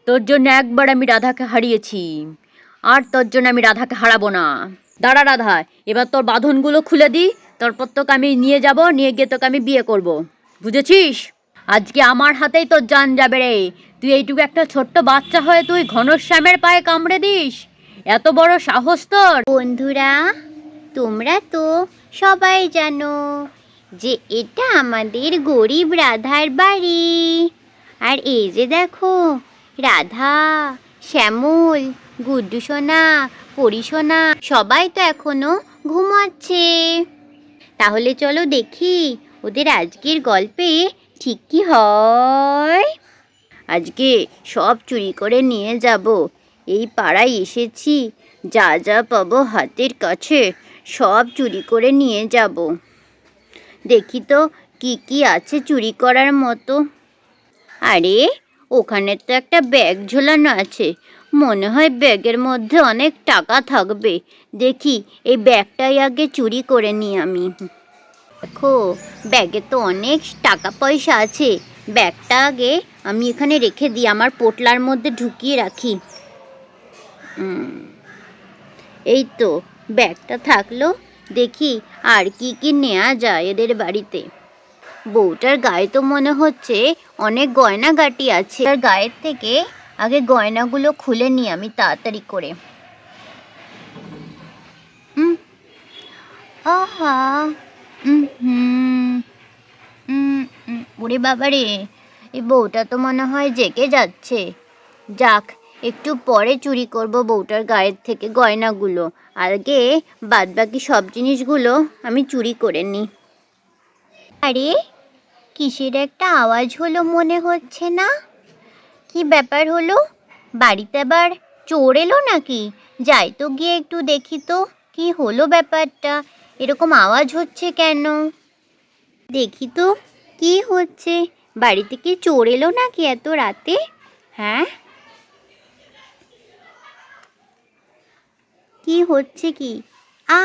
তোর জন্য একবার আমি রাধাকে হারিয়েছি, আর তোর জন্য আমি রাধাকে হারাবো না। দাঁড়া রাধা, এবার তোর বাঁধনগুলো খুলে দিই, তারপর তোকে আমি নিয়ে যাব, নিয়ে গিয়ে তোকে আমি বিয়ে করব, বুঝেছিস? আজকে আমার হাতেই তোর জান যাবে রে। তুই এইটুকু একটা ছোট্ট বাচ্চা হয়ে তুই ঘনশ্যামের পায়ে কামড়ে দিস? এত বড় সাহস তোর! বন্ধুরা, তোমরা তো সবাই জানো যে এটা আমাদের গরিব রাধার বাড়ি। আর এই যে দেখো, রাধা, শ্যামল, গুড্ডু সোনা, পরি সোনা সবাই তো এখনো ঘুমাচ্ছে। তাহলে চলো দেখি ওদের আজকের গল্পে ঠিক কি হয়। আজকে সব চুরি করে নিয়ে যাব। এই পাড়ায় এসেছি, যা যা পাবো হাতের কাছে সব চুরি করে নিয়ে যাব। দেখি তো কি কি আছে চুরি করার মতো। আরে, ওখানে তো একটা ব্যাগ ঝোলানো আছে, মনে হয় ব্যাগের মধ্যে অনেক টাকা থাকবে। দেখি এই ব্যাগটাই আগে চুরি করে নিই আমি। দেখো, ব্যাগে তো অনেক টাকা পয়সা আছে। ব্যাগটা আগে আমি এখানে রেখে দিই, আমার পোটলার মধ্যে ঢুকিয়ে রাখি। এই তো ব্যাগটা থাকলো। দেখি আর কি কি নেওয়া যায় এদের বাড়িতে। বউটার গায়ে তো মনে হচ্ছে অনেক গয়নাগাটি আছে। তার গায়ের থেকে আগে গয়নাগুলো খুলে নিই আমি তাড়াতাড়ি করে। আহা, ওরে বাবা রে, এই বউটা তো মনে হয় জেগে যাচ্ছে। যাক, একটু পরে চুরি করব বউটার গায়ের থেকে গয়নাগুলো। আগে বাদবাকি সব জিনিসগুলো আমি চুরি করে নিই। আরে, কিসের একটা আওয়াজ হলো মনে হচ্ছে না? কি ব্যাপার হলো? বাড়িতে আবার চোর এলো নাকি? যাই তো গিয়ে একটু দেখি তো কি হলো ব্যাপারটা, এরকম আওয়াজ হচ্ছে কেন? দেখি তো কি হচ্ছে, বাড়িতে কি চোর এলো নাকি এত রাতে? হ্যাঁ, কি হচ্ছে কি? আ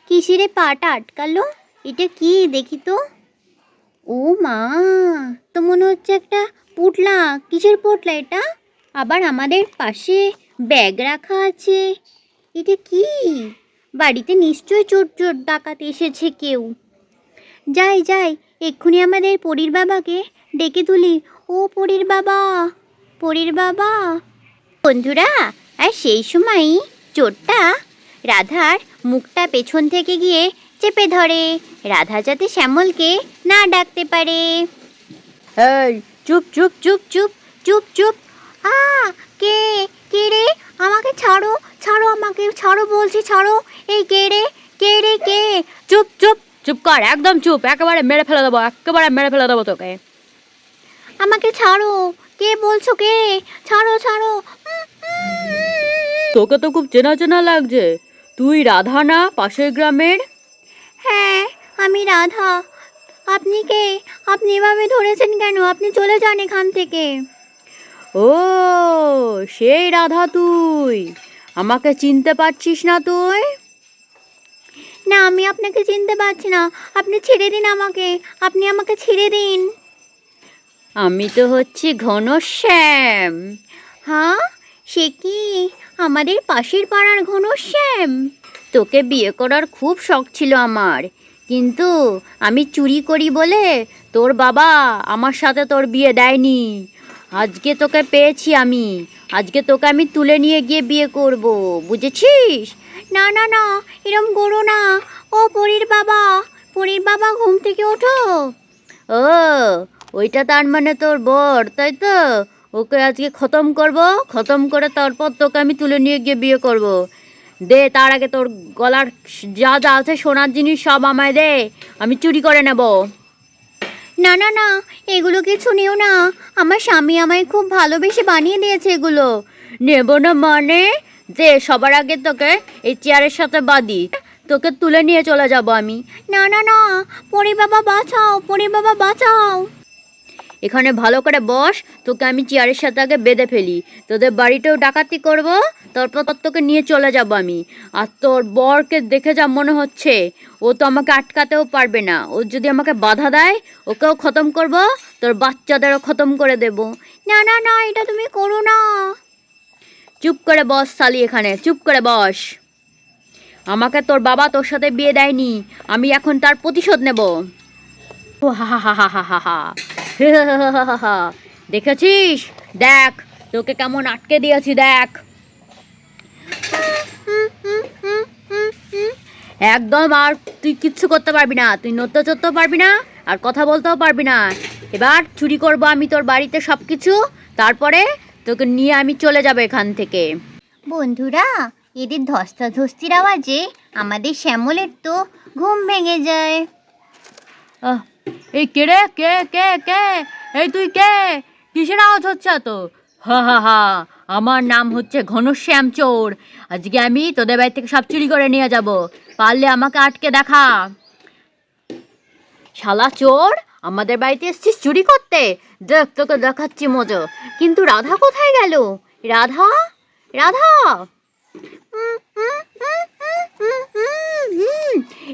কিসেরে পাটা আটকালো? এটা কি দেখি তো। ও মা, তো মনে হচ্ছে একটা পুটলা। কিসের পুটলা এটা? আবার আমাদের পাশে ব্যাগ রাখা আছে। এটা কি? বাড়িতে নিশ্চয়ই চোর চোর ডাকাত এসেছে কেউ। যাই যাই, এক্ষুনি আমাদের পরীর বাবাকে ডেকে তুলি। ও পরীর বাবা, পরীর বাবা। বন্ধুরা, আর সেই সময়ই চোরটা রাধার মুখটা পেছন থেকে গিয়ে চেপে ধরে, রাধা যাতে শ্যামলকে না ডাকতে পারে। এই চুপ চুপ চুপ চুপ চুপ চুপ। আ কে? কে রে? আমাকে ছাড়ো, ছাড়ো, আমাকে ছাড়ো বলছি, ছাড়ো। এই কে রে? কে রে কে? চুপ চুপ চুপ কর, একদম চুপ, একেবারে মেরে ফেলে দেবো, একেবারে মেরে ফেলে দেবো তোকে। আমাকে ছাড়ো, কে বলছো কে? ছাড়ো ছাড়ো। তোকে তো খুব চেনা চেনা লাগছে। তুই রাধা না, পাশের গ্রামের? হ্যাঁ, আমি রাধা। আপনি কে? আপনি এভাবে ধরেছেন কেন? আপনি চলে যান এখান থেকে। ও, সেই রাধা তুই? আমাকে চিনতে পারছিস না তুই? না, আমি আপনাকে চিনতে পারছি না। আপনি ছেড়ে দিন আমাকে, আপনি আমাকে ছেড়ে দিন। আমি তো হচ্ছি ঘনশ্যাম। হ্যাঁ, সে কি? আমাদের পাশের পাড়ার ঘনশ্যাম? তোকে বিয়ে করার খুব শখ ছিল আমার, কিন্তু আমি চুরি করি বলে তোর বাবা আমার সাথে তোর বিয়ে দেয়নি। আজকে তোকে পেয়েছি আমি, আজকে তোকে আমি তুলে নিয়ে গিয়ে বিয়ে করব, বুঝেছিস? না না না, এরম করো না। ও পরীর বাবা, পরীর বাবা, ঘুম থেকে ওঠো। ও, ওইটা তার মানে তোর বর, তাই তো? ওকে আজকে খতম করব, খতম করে তারপর তোকে আমি তুলে নিয়ে গিয়ে বিয়ে করব। দে, তার আগে তোর গলার যা যা আছে সোনার জিনিস সব আমায় দে, আমি চুরি করে নেব। না না না, এগুলো কিছু নিও না। আমার স্বামী আমায় খুব ভালোবেসে বানিয়ে দিয়েছে এগুলো। নেব না মানে? দে, সবার আগে তোকে এই চেয়ারের সাথে বাঁধি, তোকে তুলে নিয়ে চলে যাব আমি। না না না, পরীর বাবা বাঁচাও, পরীর বাবা বাঁচাও। এখানে ভালো করে বস, তোকে আমি চেয়ারের সাথে আগে বেঁধে ফেলি, তোদের বাড়িতেও ডাকাতি করব, তারপর তোকে নিয়ে চলে যাব আমি। আর তোর বরকে দেখে যা মনে হচ্ছে, ও তো আমাকে আটকাতেও পারবে না। ও যদি আমাকে বাধা দেয়, ওকেও খতম করব, তোর বাচ্চাদেরও খতম করে দেব। না না না, এটা তুমি করো না। চুপ করে বস সালি, এখানে চুপ করে বস। আমাকে তোর বাবা তোর সাথে বিয়ে দেয়নি, আমি এখন তার প্রতিশোধ নেব। ও হা হা হা হা হা হা হা। হে হা হা হা হা হা। দেখেছিস? দেখ তোকে কেমন আটকে দিয়েছি, দেখ। একদম আর তুই কিচ্ছু করতে পারবি না, তুই নড়তে চড়তেও পারবি না, আর কথা বলতেও পারবি না। এবার চুরি করব আমি তোর বাড়িতে সব কিছু, তারপরে তোকে নিয়ে আমি চলে যাব এখান থেকে। বন্ধুরা, এদের ধস্তাধস্তির আওয়াজে আমাদের শ্যামলের তো ঘুম ভেঙে যায়। আহ, এই কে রে, কে কে কে? এই তুই কে? কিসের আওয়াজ হচ্ছে তো? হা হা হা, আমার নাম হচ্ছে ঘনশ্যাম চোর। আজকে আমি তোদের বাড়ি থেকে সব চুরি করে নিয়ে যাব, পারলে আমাকে আটকে দেখা। শালা চোর, আমাদের বাড়িতে এসছিস চুরি করতে? দেখ তোকে দেখাচ্ছি মজা। কিন্তু রাধা কোথায় গেল? রাধা, রাধা,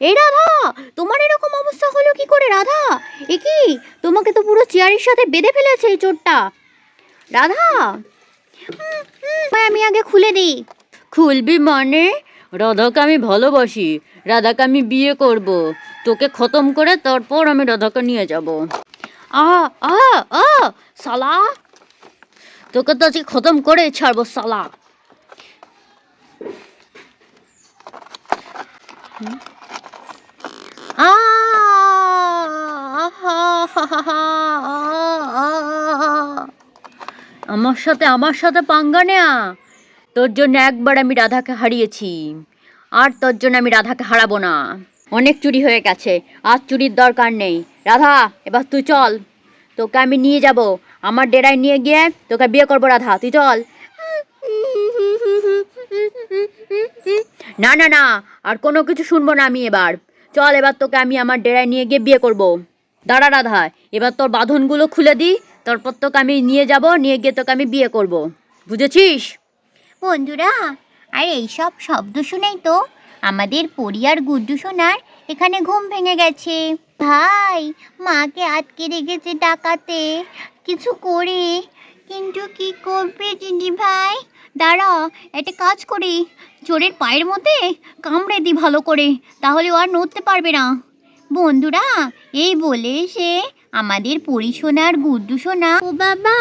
এই রাধা, তোমার এরকম অবস্থা হলো কি করে রাধা? এ কি, তোমাকে তো পুরো চেয়ারের সাথে বেঁধে ফেলেছে এই চোরটা। রাধা, আমি আগে খুলে দিই। খুলবি মানে? রাধাকে আমি ভালোবাসি, রাধাকে আমি বিয়ে করব, তোকে খতম করে তারপর আমি রাধাকে নিয়ে যাব। আ আ আ সালা, তোকে তো আজকে খতম করে ছাড়বো সালা। আ আমার সাথে পাঙ্গা নেয়া? তোর জন্য একবার আমি রাধাকে হারিয়েছি, আর তোর জন্য আমি রাধাকে হারাবো না। অনেক চুরি হয়ে গেছে, আর চুরির দরকার নেই। রাধা, এবার তুই চল, তোকে আমি নিয়ে যাব, আমার ডেরায় নিয়ে গিয়ে তোকে বিয়ে করবো। রাধা তুই চল। না না না, আর কোনো কিছু শুনবো না আমি এবার। চল, এবার তোকে আমি আমার ডেরায় নিয়ে গিয়ে বিয়ে করব। দাঁড়া রাধা, এবার তোর বাঁধনগুলো খুলে দিই, তারপর তোকে আমি নিয়ে যাব, নিয়ে গিয়ে তোকে আমি বিয়ে করব। বুঝেছিস? বন্ধুরা, আর এইসব শব্দ শুনেই তো আমাদের পরি আর গুড্ডু সোনার এখানে ঘুম ভেঙে গেছে। ভাই, মাকে আটকে রেখেছে ডাকাতে, কিছু করে। কিন্তু কি করবে দিদি ভাই? দাঁড়া, একটা কাজ করি, চোরের পায়ের মধ্যে কামড়ে দিই ভালো করে, তাহলে ও আর নড়তে পারবে না। বন্ধুরা, এই বলে সে আমাদের পরি সোনা আর গুড্ডু সোনা, ও বাবা,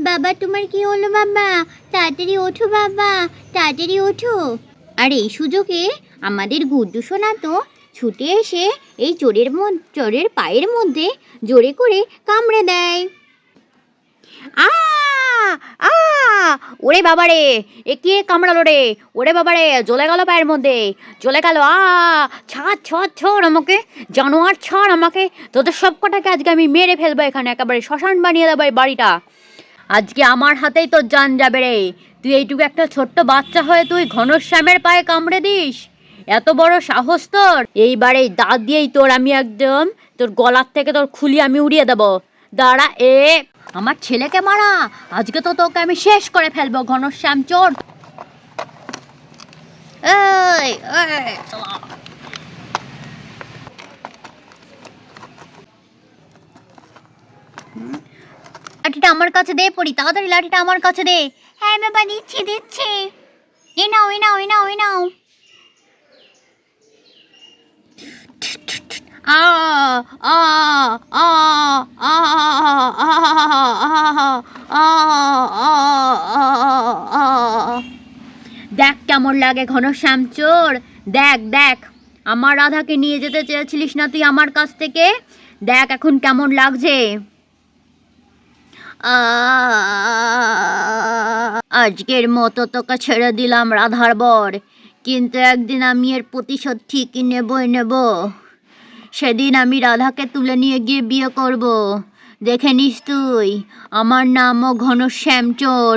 বাবা তোমার কি হলো বাবা? তাড়াতাড়ি ওঠো বাবা, তাড়াতাড়ি ওঠো। আর এই সুযোগে আমাদের গুড্ডু সোনা তো ছুটে এসে এই চোরের পায়ের মধ্যে জোরে করে কামড়ে দেয়। আ আ ওরে বাবা রে, এ কে কামড়ালো রে? ওরে বাবা রে, জ্বলে গেল পায়ের মধ্যে, জ্বলে গেল। ছাড় ছাড় ছাড় আমাকে, জানোয়ার ছাড় আমাকে, তোদের সব কটাকে আজকে আমি মেরে ফেলবো, এখানে একেবারে শ্মশান বানিয়ে দেবো এই বাড়িটা। আজকে আমার হাতেই তোর জান যাবে রে। তুই এইটুকু একটা ছোট্ট বাচ্চা হয়ে তুই ঘনশ্যামের পায়ে কামড়ে দিস? এত বড় সাহস তোর! এইবারে দাঁত দিয়েই তোর আমি একদম তোর গলার থেকে তোর খুলি আমি উড়িয়ে দেবো। দাঁড়া, আমার ছেলেকে মারা, আজকে তো তোকে আমি শেষ করে ফেলবো ঘনশ্যাম চোর। এই এই চলো। লাঠিটা আমার কাছে দে পড়ি, তাড়াতাড়ি লাঠিটা আমার কাছে দে। হ্যাঁ বাবা, দিচ্ছি দিচ্ছি। এ নাও এ নাও এ নাও এ নাও। আ আ আ আ দেখ কেমন লাগে ঘনশ্যাম চোর, দেখ দেখ। আমার রাধাকে নিয়ে যেতে চেয়েছিলিস না তুই আমার কাছ থেকে, দেখ এখন কেমন লাগছে। আজকের মতো তোকে ছেড়ে দিলাম রাধার বর, কিন্তু একদিন আমি এর প্রতিশোধ ঠিকই নেবই নেব। সেদিন আমি রাধাকে তুলে নিয়ে গিয়ে বিয়ে করব। দেখে নিস তুই, আমার নামও ঘনশ্যাম চোর।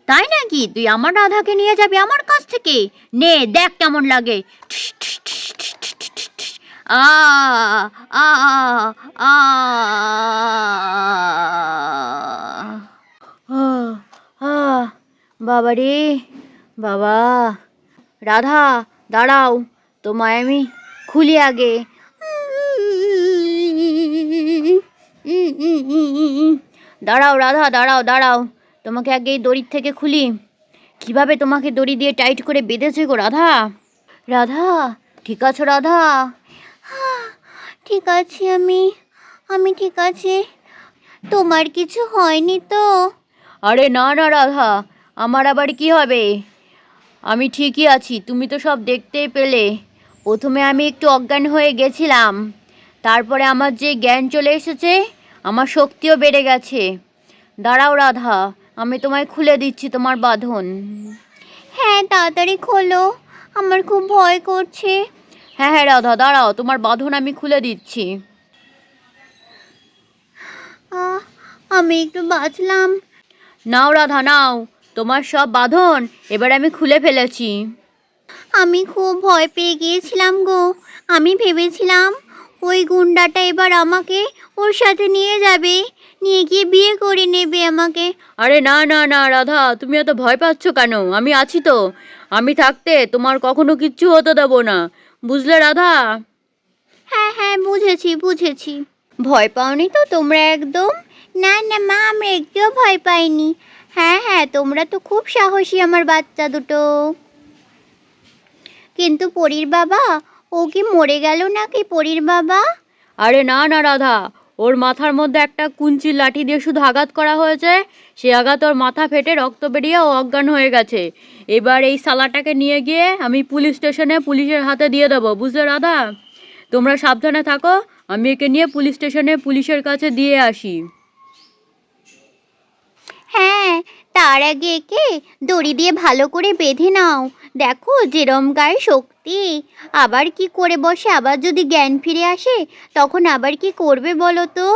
তাই নাকি? তুই আমার রাধাকে নিয়ে যাবি আমার কাছ থেকে? নে দেখ কেমন লাগে। আ আ আ আ বাবা রে বাবা। রাধা দাঁড়াও, তোমায় আমি খুলি আগে। দাঁড়াও রাধা, দাঁড়াও দাঁড়াও, তোমাকে আগে এই দড়ির থেকে খুলি। কিভাবে তোমাকে দড়ি দিয়ে টাইট করে বেঁধেছে গো রাধা? রাধা, ঠিক আছো রাধা? ঠিক আছি আমি ঠিক আছি। তোমার কিছু হয়নি তো? আরে না না রাধা, আমার আবার কি হবে? আমি ঠিকই আছি, তুমি তো সব দেখতেই পেলে। প্রথমে আমি একটু অজ্ঞান হয়ে গেছিলাম, তারপরে আমার যে জ্ঞান চলে এসেছে, আমার শক্তিও বেড়ে গেছে। দাঁড়াও রাধা, আমি তোমায় খুলে দিচ্ছি তোমার বাঁধন। হ্যাঁ, তাড়াতাড়ি খোলো, আমার খুব ভয় করছে। হ্যাঁ হ্যাঁ রাধা, দাঁড়াও, তোমার বাঁধন আমি খুলে দিচ্ছি। আহ, আমি একটু বাঁচলাম। নাও রাধা নাও, তোমার সব বাঁধন এবার আমি খুলে ফেলেছি। আমি খুব ভয় পেয়ে গিয়েছিলাম গো। আমি ভেবেছিলাম ওই গুন্ডাটা এবার আমাকে ওর সাথে নিয়ে যাবে, নিয়ে গিয়ে বিয়ে করে নেবে আমাকে। আরে না না না রাধা, তুমি এত ভয় পাচ্ছ কেন? আমি আছি তো, আমি থাকতে তোমার কখনো কিচ্ছু হতে দেবো না, বুঝলে রাধা? হ্যাঁ হ্যাঁ, বুঝেছি। ভয় পাওনি তো তোমরা একদম? না না মা, আমরা একটুও ভয় পাইনি। হ্যাঁ হ্যাঁ, তোমরা তো খুব সাহসী আমার বাচ্চা দুটো। কিন্তু পরীর বাবা, ও কি মরে গেল নাকি পরীর বাবা? আরে না না রাধা, ওর মাথার মধ্যে একটা কুঞ্চির লাঠি দিয়ে শুধু আঘাত করা হয়েছে, সে আঘাত ওর মাথা ফেটে রক্ত বেরিয়ে ও অজ্ঞান হয়ে গেছে। এবার এই সালাটাকে নিয়ে গিয়ে আমি পুলিশ স্টেশনে পুলিশের হাতে দিয়ে দেবো, বুঝলে রাধা? তোমরা সাবধানে থাকো, আমি একে নিয়ে পুলিশ স্টেশনে পুলিশের কাছে দিয়ে আসি। হ্যাঁ, তার আগে একে দড়ি দিয়ে ভালো করে বেঁধে নাও। দেখো যেরম গায়ে শক্তি, আবার কি করে বসে, আবার যদি জ্ঞান ফিরে আসে তখন আবার কি করবে বলো তো?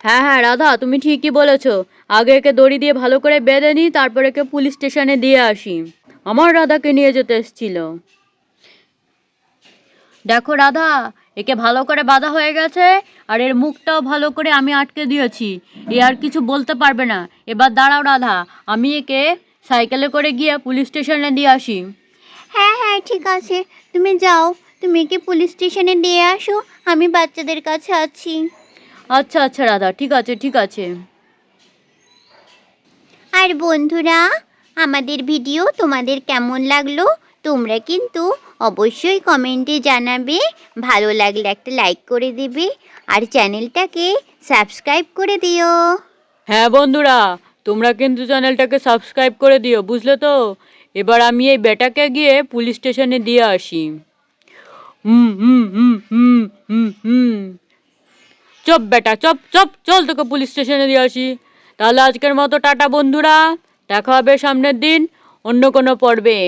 হ্যাঁ হ্যাঁ রাধা, তুমি ঠিকই বলেছ, আগে একে দড়ি দিয়ে ভালো করে বেঁধে নিই, তারপর একে পুলিশ স্টেশনে দিয়ে আসি। আমার রাধাকে নিয়ে যেতে এসেছিল। দেখো রাধা, একে ভালো করে বাঁধা হয়ে গেছে, আর এর মুখটাও ভালো করে আমি আটকে দিয়েছি, এ আর কিছু বলতে পারবে না। এবার দাঁড়াও রাধা, আমি একে সাইকেলে করে গিয়ে পুলিশ স্টেশনে দিয়ে আসি। হ্যাঁ হ্যাঁ, ঠিক আছে, তুমি যাও, তুমি একে পুলিশ স্টেশনে দিয়ে আসো, আমি বাচ্চাদের কাছে আছি। আচ্ছা আচ্ছা রাধা, ঠিক আছে ঠিক আছে। আর বন্ধুরা, আমাদের ভিডিও তোমাদের কেমন লাগলো তোমরা কিন্তু অবশ্যই কমেন্টে জানাবে। ভালো লাগলে একটা লাইক করে দেবে, আর চ্যানেলটাকে সাবস্ক্রাইব করে দিও। হ্যাঁ বন্ধুরা, তোমরা কিন্তু চ্যানেলটাকে সাবস্ক্রাইব করে দিও, বুঝলে তো? এবার আমি এই বেটাকে গিয়ে পুলিশ স্টেশনে দিয়ে আসি। হুম হুম হুম হুম হুম হুম চপ বেটা, চপ চপ, চল তোকে পুলিশ স্টেশনে দিয়ে আসি। তাহলে আজকের মতো টাটা বন্ধুরা, দেখা হবে সামনের দিন অন্য কোনো পর্বে।